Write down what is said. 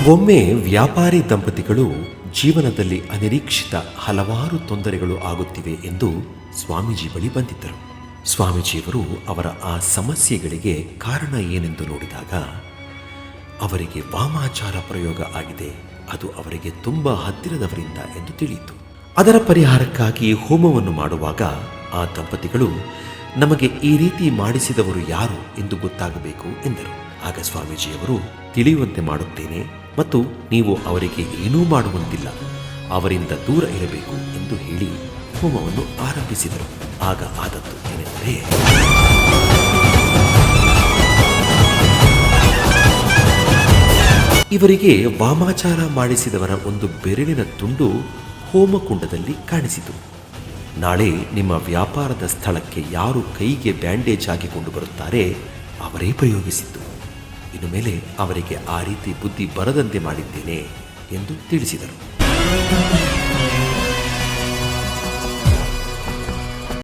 ಒಮ್ಮೆ ವ್ಯಾಪಾರಿ ದಂಪತಿಗಳು ಜೀವನದಲ್ಲಿ ಅನಿರೀಕ್ಷಿತ ಹಲವಾರು ತೊಂದರೆಗಳು ಆಗುತ್ತಿವೆ ಎಂದು ಸ್ವಾಮೀಜಿ ಬಳಿ ಬಂದಿದ್ದರು. ಸ್ವಾಮೀಜಿಯವರು ಅವರ ಆ ಸಮಸ್ಯೆಗಳಿಗೆ ಕಾರಣ ಏನೆಂದು ನೋಡಿದಾಗ ಅವರಿಗೆ ವಾಮಾಚಾರ ಪ್ರಯೋಗ ಆಗಿದೆ, ಅದು ಅವರಿಗೆ ತುಂಬ ಹತ್ತಿರದವರಿಂದ ಎಂದು ತಿಳಿಯಿತು. ಅದರ ಪರಿಹಾರಕ್ಕಾಗಿ ಹೋಮವನ್ನು ಮಾಡುವಾಗ ಆ ದಂಪತಿಗಳು, ನಮಗೆ ಈ ರೀತಿ ಮಾಡಿಸಿದವರು ಯಾರು ಎಂದು ಗೊತ್ತಾಗಬೇಕು ಎಂದರು. ಆಗ ಸ್ವಾಮೀಜಿಯವರು, ತಿಳಿಯುವಂತೆ ಮಾಡುತ್ತೇನೆ ಮತ್ತು ನೀವು ಅವರಿಗೆ ಏನೂ ಮಾಡುವಂತಿಲ್ಲ, ಅವರಿಂದ ದೂರ ಇರಬೇಕು ಎಂದು ಹೇಳಿ ಹೋಮವನ್ನು ಆರಂಭಿಸಿದರು. ಆಗ ಆದದ್ದು ಏನೆಂದರೆ, ಇವರಿಗೆ ವಾಮಾಚಾರ ಮಾಡಿಸಿದವರ ಒಂದು ಬೆರಳಿನ ತುಂಡು ಹೋಮಕುಂಡದಲ್ಲಿ ಕಾಣಿಸಿತು. ನಾಳೆ ನಿಮ್ಮ ವ್ಯಾಪಾರದ ಸ್ಥಳಕ್ಕೆ ಯಾರು ಕೈಗೆ ಬ್ಯಾಂಡೇಜ್ ಹಾಕಿಕೊಂಡು ಬರುತ್ತಾರೆ ಅವರೇ ಪ್ರಯೋಗಿಸಿದ್ದು. ಇನ್ನು ಮೇಲೆ ಅವರಿಗೆ ಆ ರೀತಿ ಬುದ್ಧಿ ಬರದಂತೆ ಮಾಡಿದ್ದೇನೆ ಎಂದು ತಿಳಿಸಿದರು.